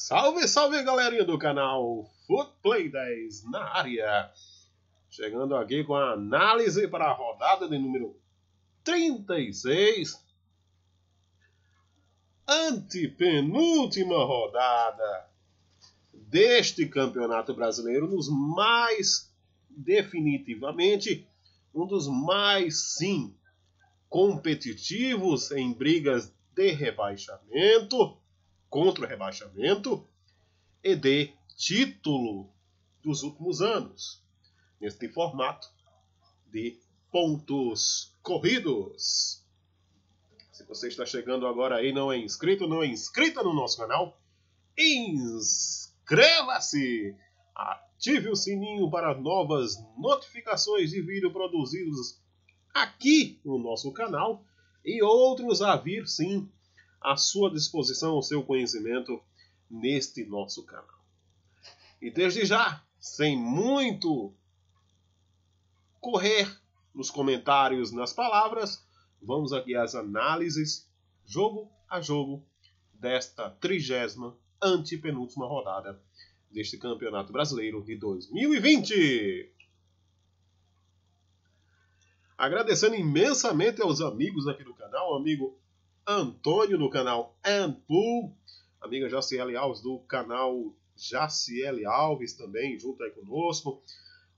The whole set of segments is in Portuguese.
Salve, salve galerinha do canal Footplay 10 na área. Chegando aqui com a análise para a rodada de número 36. Antepenúltima rodada deste Campeonato Brasileiro, definitivamente, um dos mais, sim, competitivos em brigas de rebaixamento, contra o rebaixamento e de título dos últimos anos, neste formato de pontos corridos. Se você está chegando agora aí, não é inscrito, não é inscrita no nosso canal, inscreva-se! Ative o sininho para novas notificações de vídeo produzidos aqui no nosso canal e outros a vir, sim, à sua disposição, ao seu conhecimento neste nosso canal. E desde já, sem muito correr nos comentários, nas palavras, vamos aqui às análises, jogo a jogo, desta 30ª antepenúltima rodada deste Campeonato Brasileiro de 2020. Agradecendo imensamente aos amigos aqui do canal, o amigo Antônio do canal Anpool, amiga Jaciele Alves do canal Jaciele Alves também, junto aí conosco,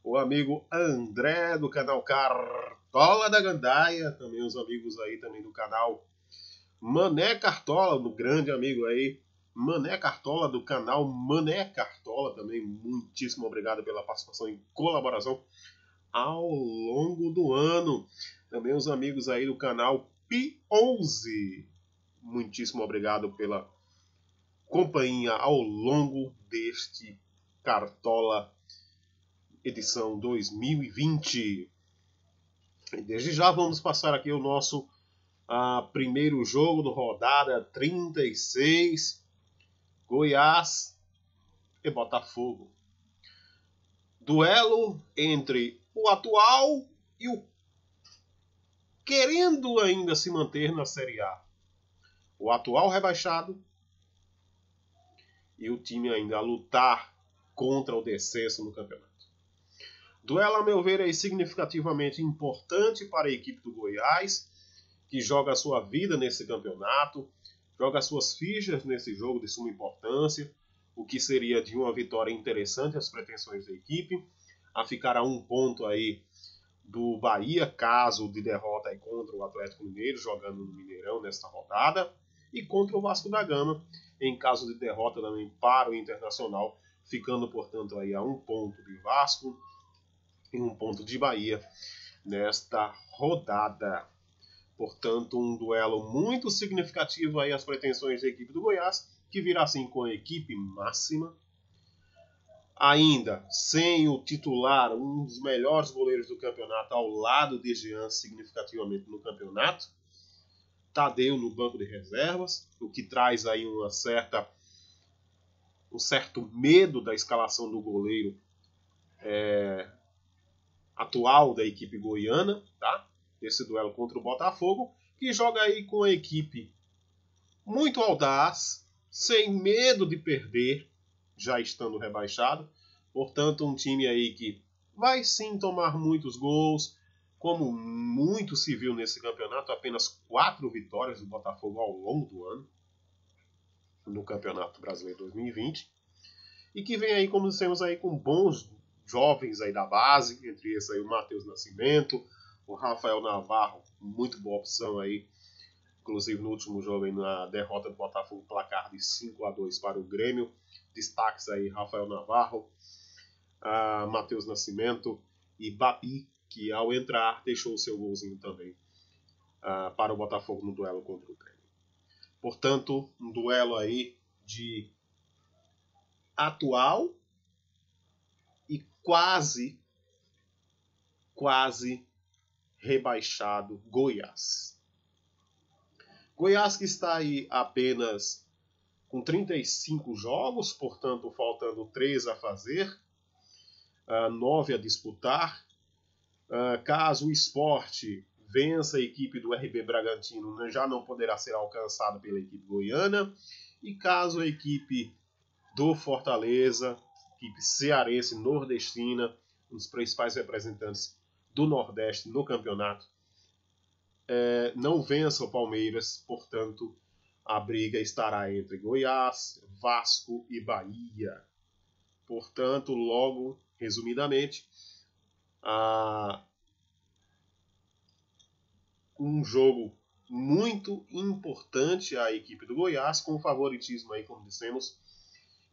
o amigo André do canal Cartola da Gandaia, também os amigos aí também do canal Mané Cartola, do grande amigo aí, Mané Cartola do canal Mané Cartola também, muitíssimo obrigado pela participação e colaboração ao longo do ano. Também os amigos aí do canal P11, muitíssimo obrigado pela companhia ao longo deste Cartola edição 2020. E desde já vamos passar aqui o nosso primeiro jogo da rodada 36, Goiás e Botafogo. Duelo entre o atual e o querendo ainda se manter na Série A. O atual rebaixado e o time ainda a lutar contra o descenso no campeonato. Duelo, a meu ver, é significativamente importante para a equipe do Goiás, que joga a sua vida nesse campeonato, joga as suas fichas nesse jogo de suma importância, o que seria de uma vitória interessante as pretensões da equipe, a ficar a um ponto aí do Bahia, caso de derrota aí contra o Atlético Mineiro, jogando no Mineirão nesta rodada, e contra o Vasco da Gama, em caso de derrota também para o Internacional, ficando, portanto, aí a um ponto de Vasco e um ponto de Bahia nesta rodada. Portanto, um duelo muito significativo aí às pretensões da equipe do Goiás, que virá assim com a equipe máxima, ainda sem o titular, um dos melhores goleiros do campeonato, ao lado de Jean significativamente no campeonato. Tadeu no banco de reservas, o que traz aí um certo medo da escalação do goleiro atual da equipe goiana, tá? Esse duelo contra o Botafogo, que joga aí com a equipe muito audaz, sem medo de perder, já estando rebaixado. Portanto, um time aí que vai sim tomar muitos gols, como muito se viu nesse campeonato, apenas 4 vitórias do Botafogo ao longo do ano, no Campeonato Brasileiro 2020, e que vem aí, como dissemos, aí com bons jovens aí da base, entre esses aí o Matheus Nascimento, o Rafael Navarro, muito boa opção aí, inclusive no último jogo aí, na derrota do Botafogo, placar de 5-2 para o Grêmio. Destaques aí Rafael Navarro, Matheus Nascimento e Babi, que ao entrar deixou o seu golzinho também para o Botafogo no duelo contra o Grêmio. Portanto, um duelo aí de atual e quase rebaixado Goiás. Goiás que está aí apenas com 35 jogos, portanto faltando 3 a fazer, 9 a disputar. Caso o Sport vença a equipe do RB Bragantino, já não poderá ser alcançado pela equipe goiana. E caso a equipe do Fortaleza, equipe cearense, nordestina, um dos principais representantes do Nordeste no campeonato. Não vença o Palmeiras, portanto, a briga estará entre Goiás, Vasco e Bahia. Portanto, logo, resumidamente, um jogo muito importante à equipe do Goiás, com favoritismo aí, como dissemos,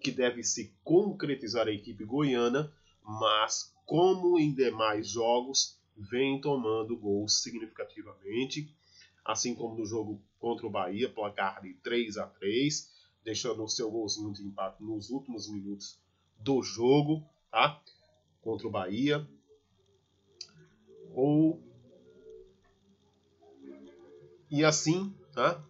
que deve se concretizar a equipe goiana, mas como em demais jogos, vem tomando gols significativamente, assim como no jogo contra o Bahia, placar de 3-3, deixando o seu golzinho de empate nos últimos minutos do jogo, tá? Contra o Bahia. E assim, tá?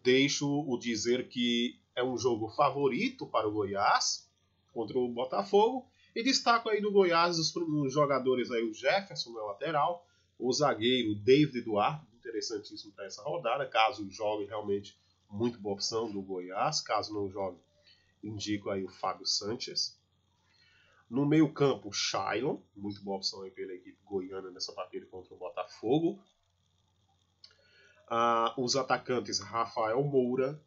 Deixo o dizer que é um jogo favorito para o Goiás contra o Botafogo. E destaco aí do Goiás os jogadores aí, o Jefferson na lateral, o zagueiro David Eduardo, interessantíssimo para essa rodada, caso jogue, realmente muito boa opção do Goiás. Caso não jogue, indico aí o Fábio Sanches. No meio campo, Shailon, muito boa opção aí pela equipe goiana nessa partida contra o Botafogo. Os atacantes Rafael Moura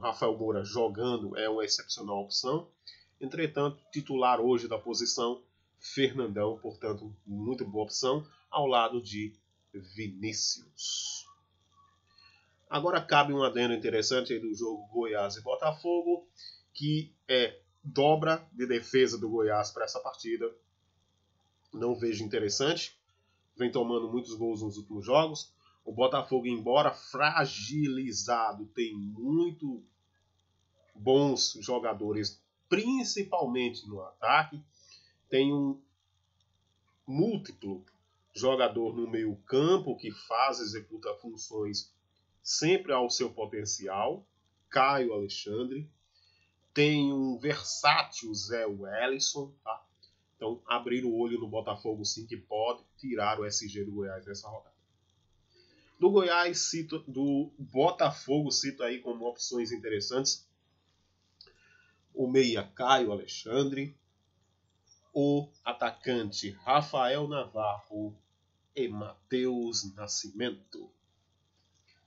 Rafael Moura jogando é uma excepcional opção. Entretanto, titular hoje da posição, Fernandão, portanto, muito boa opção, ao lado de Vinícius. Agora cabe um adendo interessante aí do jogo Goiás e Botafogo, que é dobra de defesa do Goiás para essa partida. Não vejo interessante. Vem tomando muitos gols nos últimos jogos. O Botafogo, embora fragilizado, tem muito bons jogadores, principalmente no ataque. Tem um múltiplo jogador no meio campo que executa funções sempre ao seu potencial. Caio Alexandre. Tem um versátil Zé Wellison, tá? Então, abrir o olho no Botafogo, sim, que pode tirar o SG do Goiás nessa rodada. Do Botafogo, cito aí como opções interessantes o meia Caio Alexandre, o atacante Rafael Navarro e Matheus Nascimento.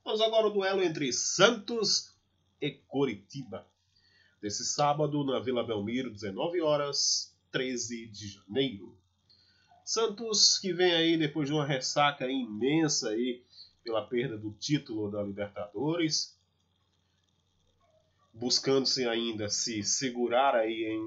Vamos agora ao duelo entre Santos e Coritiba. Desse sábado, na Vila Belmiro, 19 horas, 13 de janeiro. Santos que vem aí depois de uma ressaca imensa aí pela perda do título da Libertadores, buscando-se ainda se segurar aí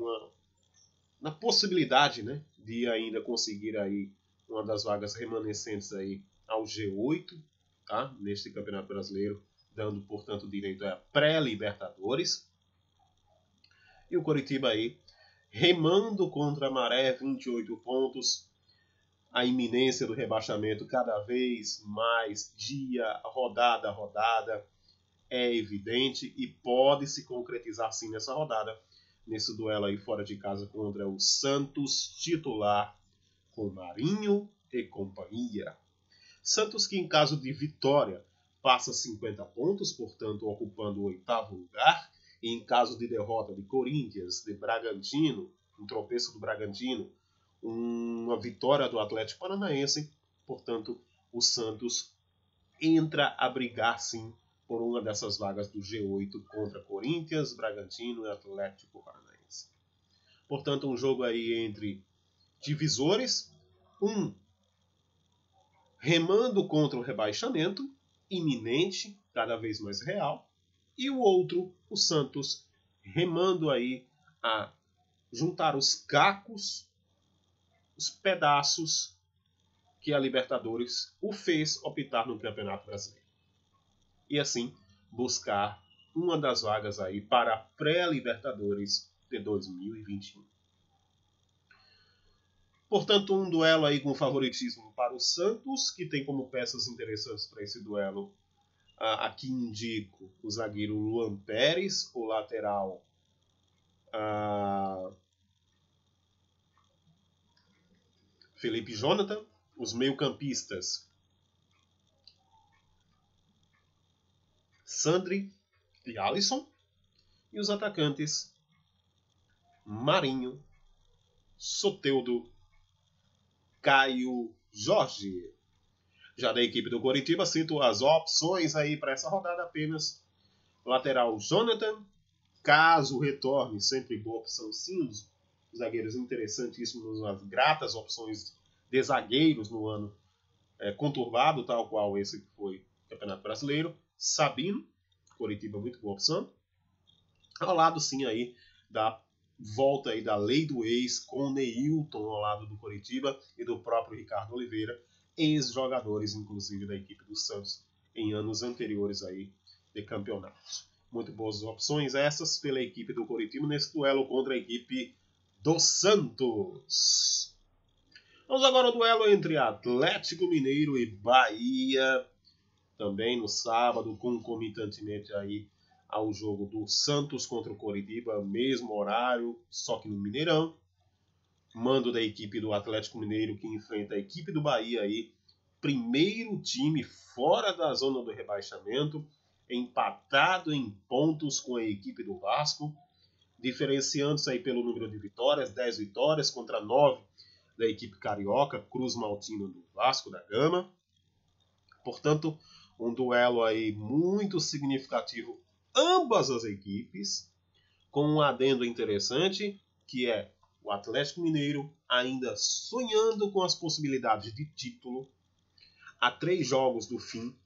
na possibilidade, né, de ainda conseguir aí uma das vagas remanescentes aí ao G8, tá, neste Campeonato Brasileiro, dando, portanto, direito a pré-Libertadores. E o Coritiba aí remando contra a maré, 28 pontos, a iminência do rebaixamento cada vez mais rodada a rodada, é evidente e pode se concretizar sim nessa rodada, nesse duelo aí fora de casa contra o Santos titular com Marinho e companhia. Santos que em caso de vitória passa 50 pontos, portanto ocupando o 8º lugar, e em caso de derrota de Corinthians, de Bragantino, um tropeço do Bragantino, uma vitória do Atlético Paranaense, portanto o Santos entra a brigar sim por uma dessas vagas do G8 contra Corinthians, Bragantino e Atlético Paranaense. Portanto, um jogo aí entre divisores, um remando contra o rebaixamento, iminente, cada vez mais real, e o outro, o Santos, remando aí a juntar os cacos, os pedaços que a Libertadores o fez optar no Campeonato Brasileiro. E assim, buscar uma das vagas aí para a pré-Libertadores de 2021. Portanto, um duelo aí com favoritismo para o Santos, que tem como peças interessantes para esse duelo. Aqui indico o zagueiro Luan Pérez, o lateral Felipe Jonathan, os meio-campistas Sandri e Alisson, E os atacantes Marinho, Soteldo, Caio Jorge. Já da equipe do Coritiba, cito as opções aí para essa rodada apenas. Lateral Jonathan, caso retorne, sempre boa opção sim. Os zagueiros interessantíssimos, as gratas opções de zagueiros no ano conturbado, tal qual esse que foi o Campeonato Brasileiro. Sabino, Coritiba, muito boa opção. Ao lado sim aí da volta aí da lei do ex com Neilton ao lado do Coritiba e do próprio Ricardo Oliveira, ex-jogadores inclusive da equipe do Santos em anos anteriores aí de campeonatos. Muito boas opções essas pela equipe do Coritiba nesse duelo contra a equipe do Santos. Vamos agora ao duelo entre Atlético Mineiro e Bahia, também no sábado, concomitantemente aí ao jogo do Santos contra o Coritiba, mesmo horário, só que no Mineirão. Mando da equipe do Atlético Mineiro que enfrenta a equipe do Bahia aí, primeiro time fora da zona do rebaixamento, empatado em pontos com a equipe do Vasco, diferenciando-se aí pelo número de vitórias, 10 vitórias contra 9 da equipe carioca, Cruz Maltino do Vasco da Gama. Portanto, um duelo aí muito significativo, ambas as equipes, com um adendo interessante, que é o Atlético Mineiro ainda sonhando com as possibilidades de título, a 3 jogos do fim,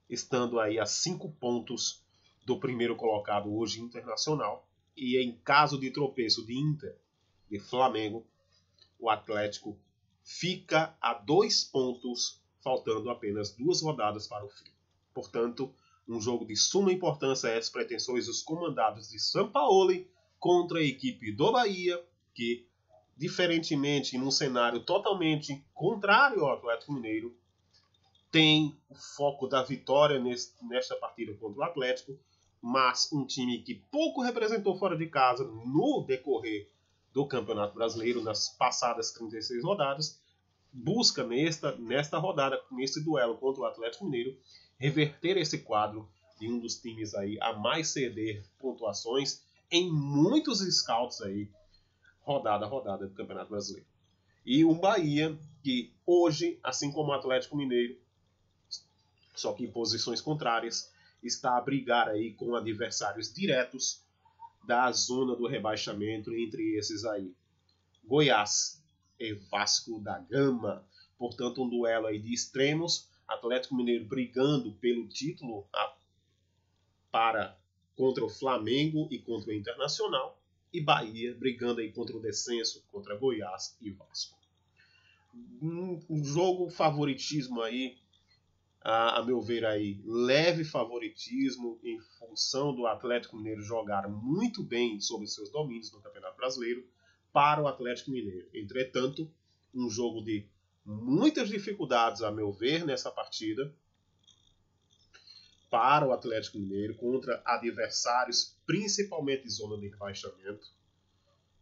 estando aí a 5 pontos do primeiro colocado hoje Internacional, e em caso de tropeço de Inter, de Flamengo, o Atlético fica a 2 pontos, faltando apenas 2 rodadas para o fim. Portanto, um jogo de suma importância a essas pretensões dos comandados de Sampaoli contra a equipe do Bahia, que, diferentemente, num cenário totalmente contrário ao Atlético Mineiro, tem o foco da vitória nesta partida contra o Atlético, mas um time que pouco representou fora de casa no decorrer do Campeonato Brasileiro, nas passadas 36 rodadas, busca nesta rodada, nesse duelo contra o Atlético Mineiro, reverter esse quadro de um dos times aí a mais ceder pontuações em muitos scouts aí, rodada a rodada do Campeonato Brasileiro. E um Bahia que hoje, assim como o Atlético Mineiro, só que em posições contrárias, está a brigar aí com adversários diretos da zona do rebaixamento, entre esses aí Goiás e Vasco da Gama. Portanto, um duelo aí de extremos, Atlético Mineiro brigando pelo título contra o Flamengo e contra o Internacional, e Bahia brigando aí contra o descenso, contra Goiás e Vasco. Um jogo favoritismo aí, a meu ver aí, leve favoritismo em função do Atlético Mineiro jogar muito bem sobre seus domínios no Campeonato Brasileiro para o Atlético Mineiro. Entretanto, um jogo de muitas dificuldades, a meu ver, nessa partida para o Atlético Mineiro contra adversários, principalmente de zona de rebaixamento,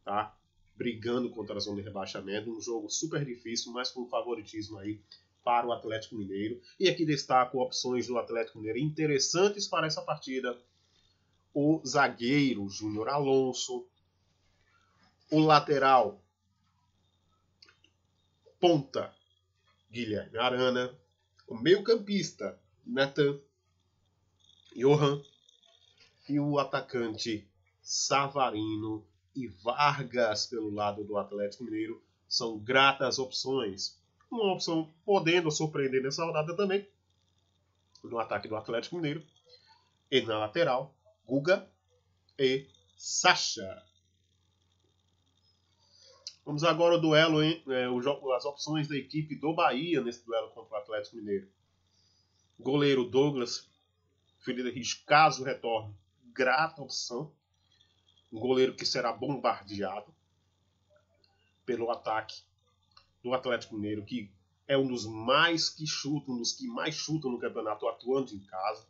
tá? Brigando contra a zona de rebaixamento, um jogo super difícil, mas com favoritismo aí para o Atlético Mineiro. E aqui destaco opções do Atlético Mineiro interessantes para essa partida: o zagueiro Júnior Alonso, o lateral ponta Guilherme Arana, o meio-campista Nathan Johan e o atacante Savarino e Vargas pelo lado do Atlético Mineiro são gratas opções. Uma opção podendo surpreender nessa rodada também, no ataque do Atlético Mineiro, e na lateral, Guga e Sacha. Vamos agora ao duelo, as opções da equipe do Bahia nesse duelo contra o Atlético Mineiro. Goleiro Douglas Friedrich, caso retorne, grata opção. Um goleiro que será bombardeado pelo ataque do Atlético Mineiro, que é um dos que mais chutam no campeonato atuando em casa.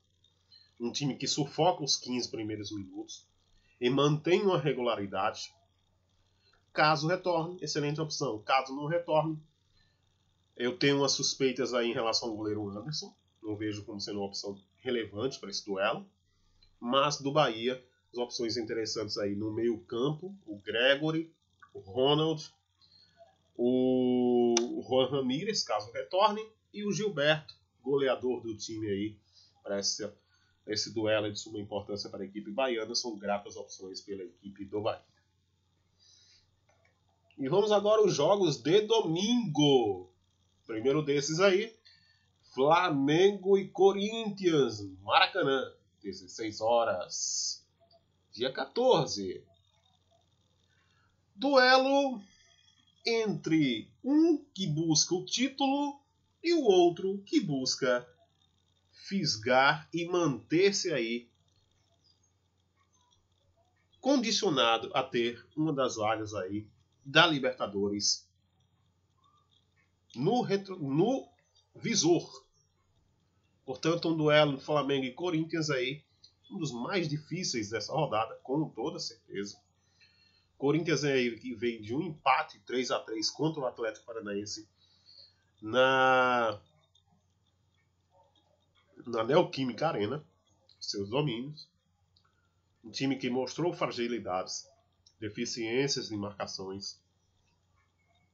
Um time que sufoca os 15 primeiros minutos e mantém uma regularidade. Caso retorne, excelente opção. Caso não retorne, eu tenho umas suspeitas aí em relação ao goleiro Anderson. Não vejo como sendo uma opção relevante para esse duelo. Mas do Bahia, As opções interessantes aí no meio campo, o Gregory, o Ronald, o Juan Ramírez, caso retorne, e o Gilberto, goleador do time aí, para esse duelo de suma importância para a equipe baiana. São gratas opções pela equipe do Bahia. E vamos agora aos jogos de domingo. Primeiro desses aí, Flamengo e Corinthians, Maracanã, 16 horas, dia 14. Duelo entre um que busca o título e o outro que busca fisgar e manter-se aí condicionado a ter uma das vagas aí da Libertadores no visor. Portanto, um duelo de Flamengo e Corinthians aí, um dos mais difíceis dessa rodada, com toda certeza. Corinthians aí que vem de um empate 3-3 contra o Atlético Paranaense na Neoquímica Arena, seus domínios. Um time que mostrou fragilidades, deficiências de marcações,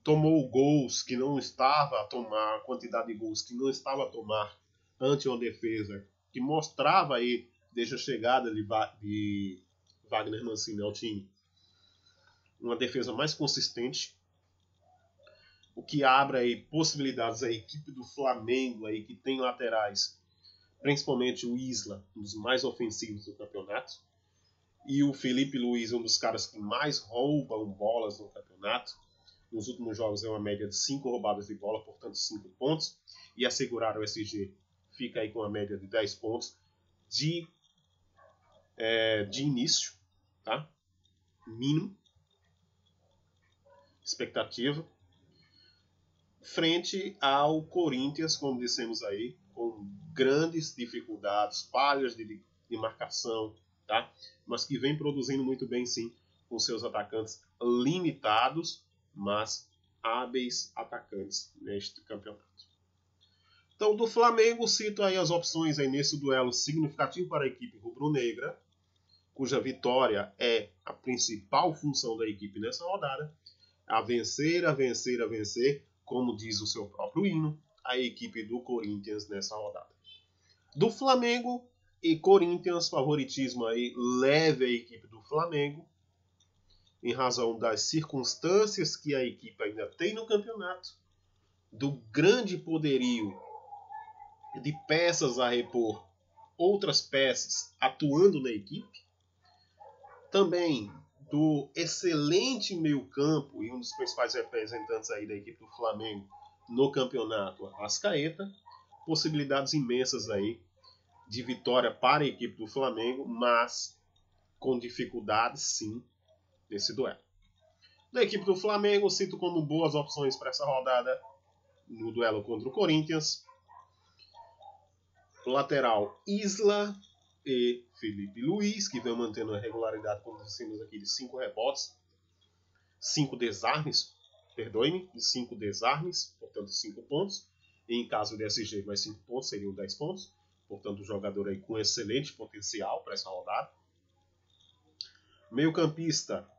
tomou gols que não estava a tomar, a quantidade de gols que não estava a tomar ante uma defesa que mostrava aí, desde a chegada de Wagner Mancini ao time, uma defesa mais consistente, o que abre aí possibilidades à equipe do Flamengo aí, que tem laterais, principalmente o Isla, um dos mais ofensivos do campeonato, e o Felipe Luiz, um dos caras que mais roubam bolas no campeonato. Nos últimos jogos é uma média de 5 roubadas de bola, portanto 5 pontos, e assegurar o SG fica aí com uma média de 10 pontos de início, tá? Mínimo expectativa, frente ao Corinthians, como dissemos aí, com grandes dificuldades, falhas de marcação, tá? Mas que vem produzindo muito bem sim, com seus atacantes limitados, mas hábeis atacantes neste campeonato. Então, do Flamengo, cito aí as opções aí nesse duelo significativo para a equipe rubro-negra, cuja vitória é a principal função da equipe nessa rodada, a vencer, a vencer, a vencer, como diz o seu próprio hino, a equipe do Corinthians nessa rodada. Do Flamengo e Corinthians, favoritismo aí leve a equipe do Flamengo, em razão das circunstâncias que a equipe ainda tem no campeonato, do grande poderio de peças a repor, outras peças atuando na equipe, também do excelente meio-campo e um dos principais representantes aí da equipe do Flamengo no campeonato, Arrascaeta, possibilidades imensas aí de vitória para a equipe do Flamengo, mas com dificuldades sim nesse duelo. Da equipe do Flamengo, cito como boas opções para essa rodada no duelo contra o Corinthians, lateral Isla e Felipe Luiz, que vem mantendo a regularidade, como dissemos aqui, de 5 rebotes, 5 desarmes, de 5 desarmes, portanto 5 pontos. E em caso de SG, mais 5 pontos, seriam 10 pontos. Portanto, um jogador aí com excelente potencial para essa rodada. Meio-campista,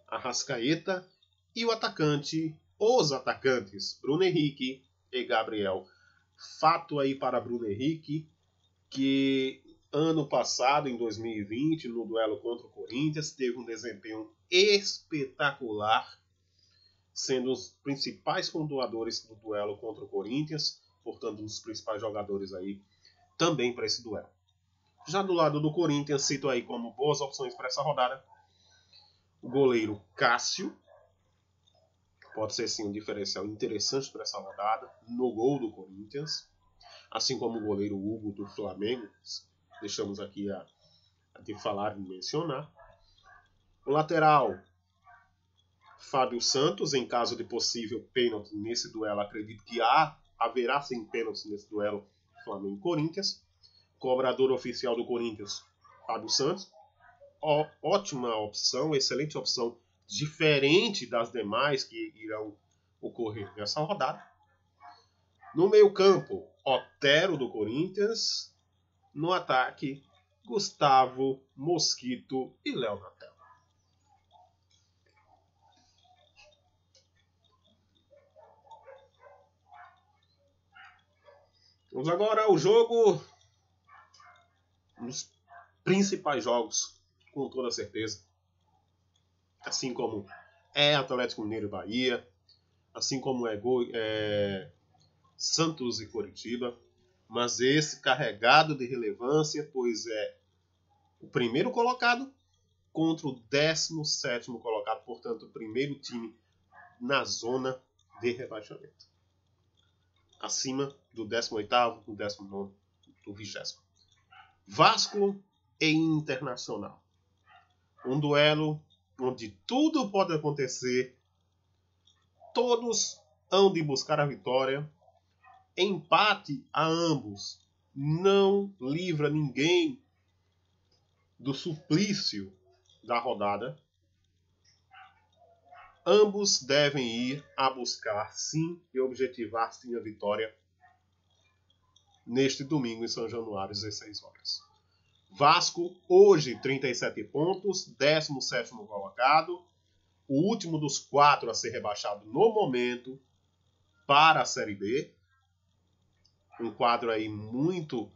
Arrascaeta, e os atacantes, Bruno Henrique e Gabriel. Fato aí para Bruno Henrique, que ano passado, em 2020, no duelo contra o Corinthians, teve um desempenho espetacular, sendo os principais pontuadores do duelo contra o Corinthians, portanto, um dos principais jogadores aí também para esse duelo. Já do lado do Corinthians, cito aí como boas opções para essa rodada o goleiro Cássio, pode ser sim um diferencial interessante para essa rodada, no gol do Corinthians, assim como o goleiro Hugo do Flamengo, deixamos aqui a de falar e mencionar. O lateral Fábio Santos, em caso de possível pênalti nesse duelo, acredito que haverá sim pênalti nesse duelo Flamengo-Corinthians. Cobrador oficial do Corinthians, Fábio Santos. Ótima opção, excelente opção, diferente das demais que irão ocorrer nessa rodada. No meio-campo, Otero do Corinthians. No ataque, Gustavo, Mosquito e Léo na tela. Vamos agora ao jogo, um dos principais jogos, com toda certeza. Assim como é Atlético Mineiro e Bahia, assim como é Santos e Coritiba, mas esse carregado de relevância, pois é o primeiro colocado contra o 17º colocado, portanto o primeiro time na zona de rebaixamento. Acima do 18º, do 19º, do 20º. Vasco e Internacional. Um duelo onde tudo pode acontecer, todos hão de buscar a vitória, empate a ambos não livra ninguém do suplício da rodada. Ambos devem ir a buscar sim e objetivar sim a vitória neste domingo em São Januário, às 16 horas. Vasco, hoje 37 pontos, 17º colocado, o último dos 4 a ser rebaixado no momento para a Série B. Um quadro aí muito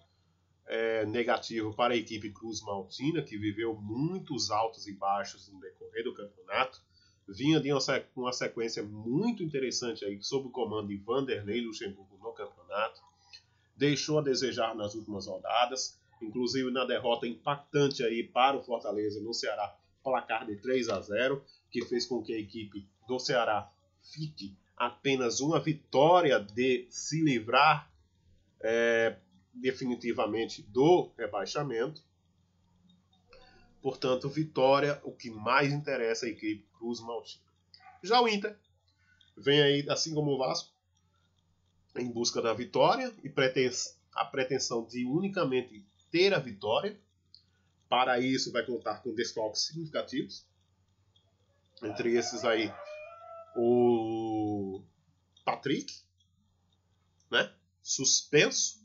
negativo para a equipe Cruz Maltina, que viveu muitos altos e baixos no decorrer do campeonato. Vinha de uma sequência muito interessante aí sob o comando de Vanderlei Luxemburgo no campeonato. Deixou a desejar nas últimas rodadas, inclusive na derrota impactante aí para o Fortaleza no Ceará, placar de 3-0, que fez com que a equipe do Ceará fique apenas uma vitória de se livrar definitivamente do rebaixamento. Portanto, vitória, o que mais interessa a equipe Cruz Maltina. Já o Inter vem aí, assim como o Vasco, em busca da vitória e a pretensão de unicamente ter a vitória. Para isso vai contar com desfalques significativos. Entre esses aí o Patrick, né? Suspenso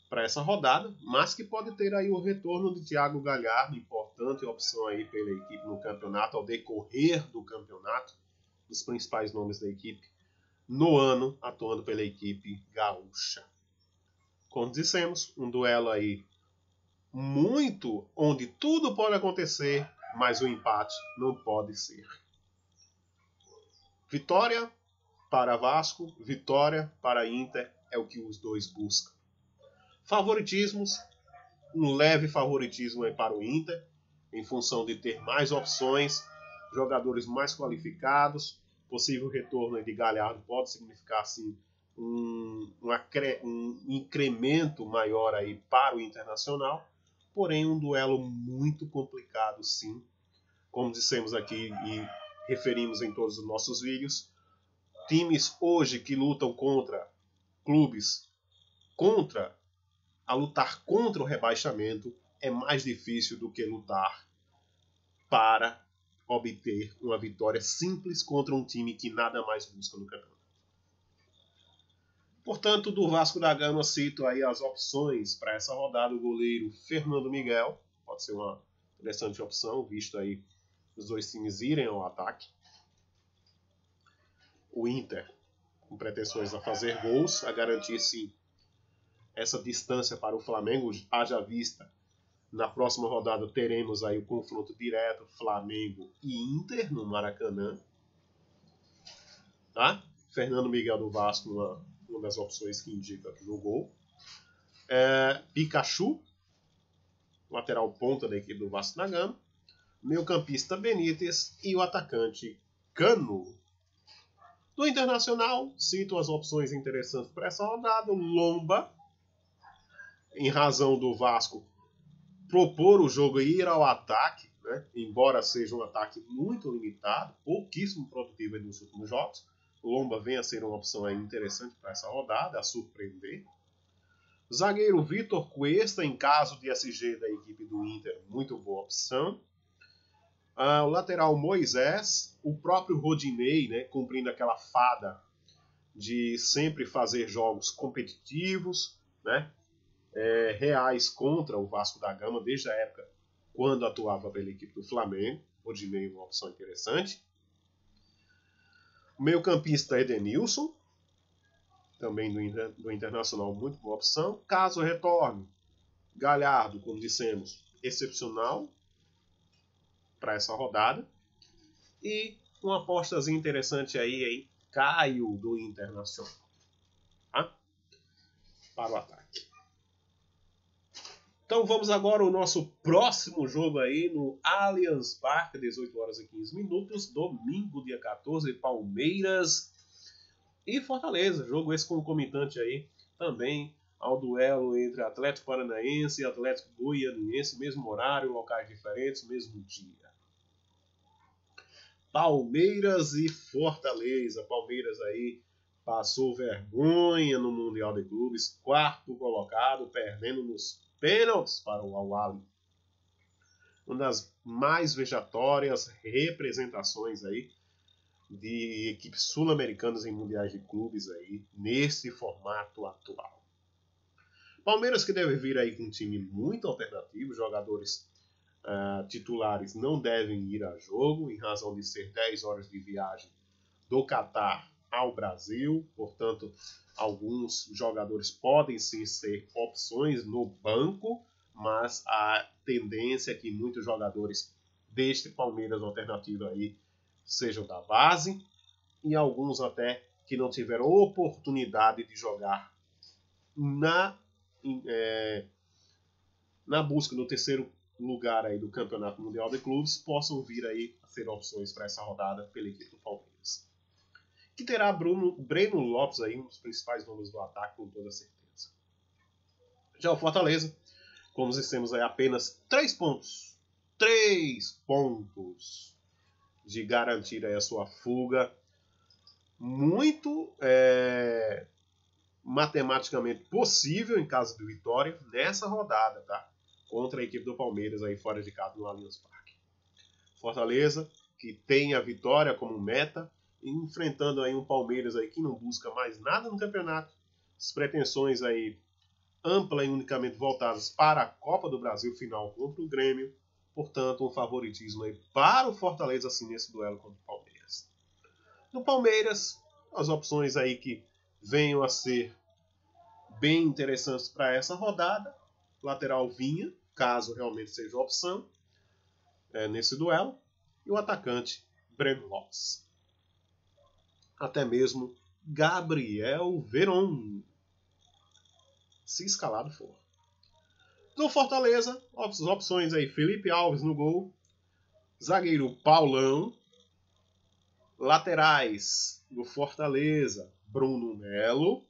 para essa rodada, mas que pode ter aí o retorno de Thiago Galhardo, importante opção aí pela equipe no campeonato, ao decorrer do campeonato, dos principais nomes da equipe, no ano atuando pela equipe gaúcha. Como dissemos, um duelo aí muito onde tudo pode acontecer, mas o empate não pode ser. Vitória para Vasco, vitória para Inter é o que os dois buscam. Favoritismos, um leve favoritismo aí para o Inter, em função de ter mais opções, jogadores mais qualificados, possível retorno de Galhardo pode significar sim um incremento maior aí para o Internacional, porém um duelo muito complicado sim, como dissemos aqui e referimos em todos os nossos vídeos, times hoje que lutam contra clubes a lutar contra o rebaixamento é mais difícil do que lutar para obter uma vitória simples contra um time que nada mais busca no campeonato. Portanto, do Vasco da Gama cito aí as opções para essa rodada. O goleiro Fernando Miguel, pode ser uma interessante opção, visto aí os dois times irem ao ataque. O Inter, com pretensões a fazer gols, a garantir sim essa distância para o Flamengo, haja vista. Na próxima rodada teremos aí o confronto direto Flamengo e Inter no Maracanã. Tá? Fernando Miguel do Vasco, uma das opções que indica aqui no gol. Pikachu, lateral ponta da equipe do Vasco da Gama. Meio-campista Benítez e o atacante Cano. Do Internacional, cito as opções interessantes para essa rodada. Lomba, em razão do Vasco propor o jogo e ir ao ataque, né? Embora seja um ataque muito limitado, pouquíssimo produtivo nos últimos jogos, Lomba vem a ser uma opção aí interessante para essa rodada, a surpreender. Zagueiro Vitor Cuesta, em caso de SG da equipe do Inter, muito boa opção. O lateral Moisés, o próprio Rodinei, né, cumprindo aquela fada de sempre fazer jogos competitivos, né? reais contra o Vasco da Gama, desde a época quando atuava pela equipe do Flamengo. Rodinei, uma opção interessante. O meio-campista Edenilson, também do Internacional, muito boa opção. Caso retorne, Galhardo, como dissemos, excepcional para essa rodada. E uma apostazinha interessante aí em Caio do Internacional, tá? Para o ataque. Então vamos agora ao nosso próximo jogo aí no Allianz Parque, 18 horas e 15 minutos, domingo, dia 14, Palmeiras e Fortaleza. Jogo esse concomitante aí também ao duelo entre Atlético Paranaense e Atlético Goianiense, mesmo horário, locais diferentes, mesmo dia. Palmeiras e Fortaleza. Palmeiras aí passou vergonha no Mundial de Clubes, quarto colocado, perdendo nos pênaltis para o Al-Ahly. Uma das mais vejatórias representações aí de equipes sul-americanas em mundiais de clubes aí nesse formato atual. Palmeiras que deve vir aí com um time muito alternativo, jogadores titulares não devem ir a jogo em razão de ser 10 horas de viagem do Catar ao Brasil, portanto, alguns jogadores podem sim ser opções no banco, mas a tendência é que muitos jogadores deste Palmeiras alternativo aí sejam da base e alguns até que não tiveram oportunidade de jogar na busca do terceiro lugar aí do Campeonato Mundial de Clubes possam vir aí a ser opções para essa rodada pela equipe do Palmeiras. Que terá Breno Lopes aí, um dos principais nomes do ataque, com toda certeza. Já o Fortaleza, como dissemos aí, apenas 3 pontos. 3 pontos de garantir aí a sua fuga. Muito matematicamente possível em caso de vitória nessa rodada, tá? Contra a equipe do Palmeiras aí fora de casa no Allianz Parque. Fortaleza, que tem a vitória como meta, enfrentando aí um Palmeiras aí que não busca mais nada no campeonato, as pretensões aí ampla e unicamente voltadas para a Copa do Brasil final contra o Grêmio, portanto um favoritismo aí para o Fortaleza assim nesse duelo contra o Palmeiras. No Palmeiras, as opções aí que venham a ser bem interessantes para essa rodada, lateral Vinha, caso realmente seja opção nesse duelo, e o atacante Breno Lopes. Até mesmo Gabriel Veron, se escalado for. No Fortaleza, as opções aí, Felipe Alves no gol, zagueiro Paulão, laterais do Fortaleza, Bruno Melo,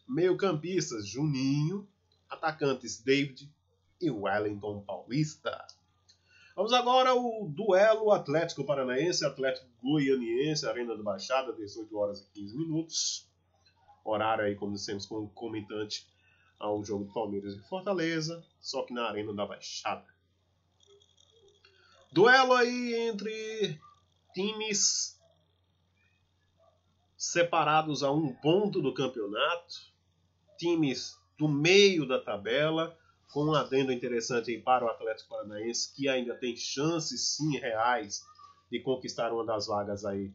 meio-campistas Juninho, atacantes David e Wellington Paulista. Vamos agora ao duelo Atlético Paranaense, Atlético Goianiense, Arena da Baixada, 18 horas e 15 minutos. Horário aí, como dissemos, concomitante ao jogo do Palmeiras e Fortaleza, só que na Arena da Baixada. Duelo aí entre times separados a 1 ponto do campeonato, times do meio da tabela, com um adendo interessante aí para o Atlético Paranaense, que ainda tem chances sim reais de conquistar uma das vagas aí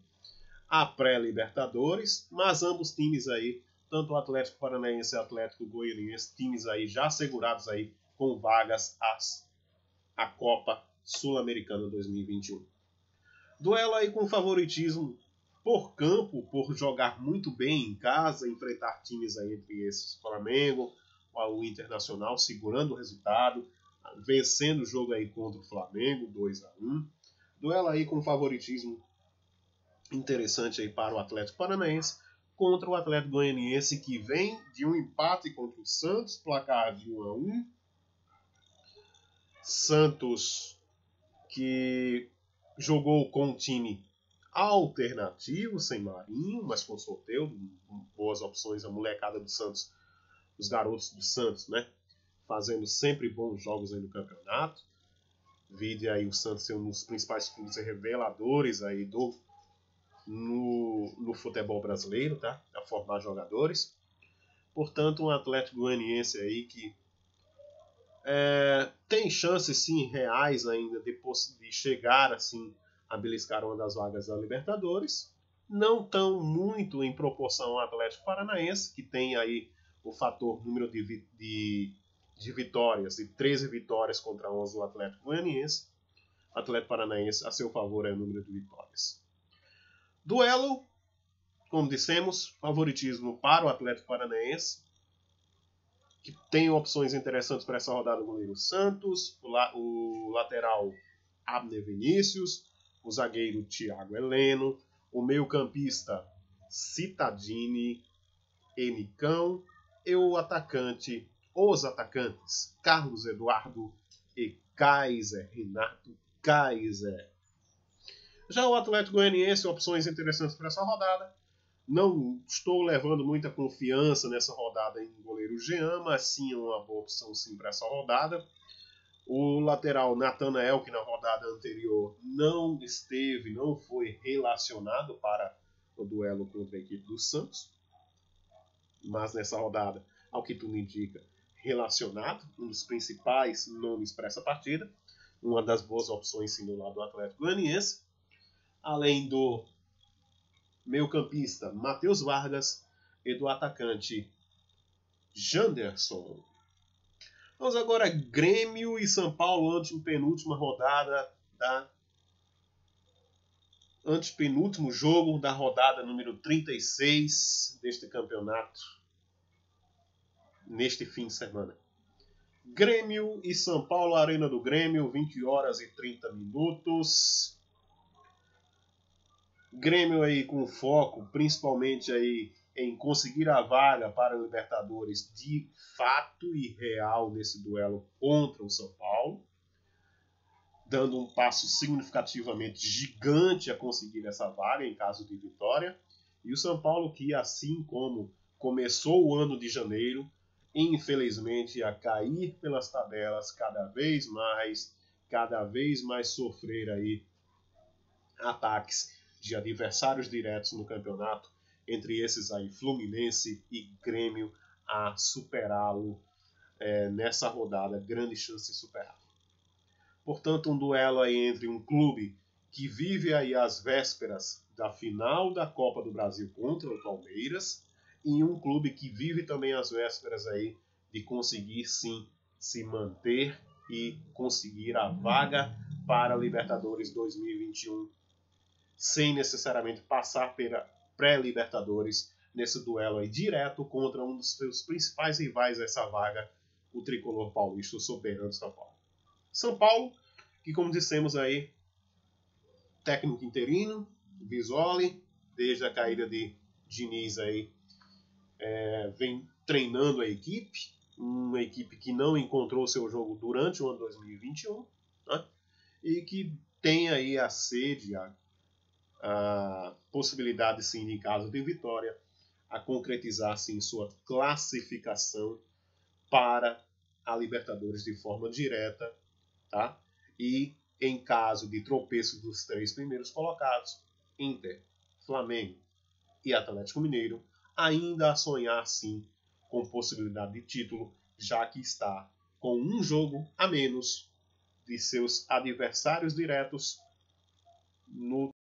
a pré-Libertadores, mas ambos times aí, tanto o Atlético Paranaense e o Atlético Goianiense, times aí já assegurados aí com vagas à Copa Sul-Americana 2021. Duelo aí com favoritismo por campo, por jogar muito bem em casa, enfrentar times aí entre esses Flamengo, o Internacional segurando o resultado, vencendo o jogo aí contra o Flamengo, 2-1. Duelo aí com favoritismo interessante aí para o Atlético Paranaense contra o Atlético Goianiense, que vem de um empate contra o Santos, placar de 1-1. Santos que jogou com um time alternativo, sem Marinho, mas com Soteldo, boas opções, a molecada do Santos, os garotos do Santos, né? Fazendo sempre bons jogos aí no campeonato. Vide aí o Santos ser um dos principais clubes reveladores aí no futebol brasileiro, tá? A formar jogadores. Portanto, um Atlético Goianiense aí que Tem chances sim reais ainda de chegar assim a beliscar uma das vagas da Libertadores. Não tão muito em proporção ao Atlético Paranaense, que tem aí o fator número de vitórias, de 13 vitórias contra 11 do Atlético Goianiense. O Atlético Paranaense, a seu favor, é o número de vitórias. Duelo, como dissemos, favoritismo para o Atlético Paranaense, que tem opções interessantes para essa rodada: o goleiro Santos, o lateral Abner Vinícius, o zagueiro Thiago Heleno, o meio-campista Cittadini, Enicão, e os atacantes Carlos Eduardo e Kaiser, Renato Kaiser. Já o Atlético Goianiense, opções interessantes para essa rodada. Não estou levando muita confiança nessa rodada em goleiro Jean, mas sim uma boa opção sim para essa rodada. O lateral Nathanael, que na rodada anterior não foi relacionado para o duelo contra a equipe do Santos, mas nessa rodada, ao que tudo indica, relacionado, um dos principais nomes para essa partida, uma das boas opções sim do lado do Atlético Goianiense, além do meio-campista Matheus Vargas e do atacante Janderson. Vamos agora Grêmio e São Paulo, antepenúltima rodada antepenúltimo jogo da rodada número 36 deste campeonato, neste fim de semana. Grêmio e São Paulo, Arena do Grêmio, 20 horas e 30 minutos. Grêmio aí com foco principalmente aí em conseguir a vaga para a Libertadores de fato e real nesse duelo contra o São Paulo, dando um passo significativamente gigante a conseguir essa vaga em caso de vitória. E o São Paulo, que assim como começou o ano de janeiro, infelizmente ia cair pelas tabelas cada vez mais sofrer aí ataques de adversários diretos no campeonato, entre esses aí Fluminense e Grêmio, a superá-lo nessa rodada, grande chance de superá-lo. Portanto, um duelo aí entre um clube que vive aí as vésperas da final da Copa do Brasil contra o Palmeiras e um clube que vive também as vésperas aí de conseguir sim se manter e conseguir a vaga para a Libertadores 2021, sem necessariamente passar pela pré-Libertadores, nesse duelo aí direto contra um dos seus principais rivais dessa vaga, o tricolor paulista, o soberano de São Paulo. São Paulo, que como dissemos aí, técnico interino, Visoli, desde a caída de Diniz aí, vem treinando a equipe, uma equipe que não encontrou seu jogo durante o ano 2021, né? E que tem aí a sede, a possibilidade sim, em caso de vitória, a concretizar sim sua classificação para a Libertadores de forma direta, tá? E em caso de tropeço dos 3 primeiros colocados, Inter, Flamengo e Atlético Mineiro, ainda a sonhar sim com possibilidade de título, já que está com um jogo a menos de seus adversários diretos no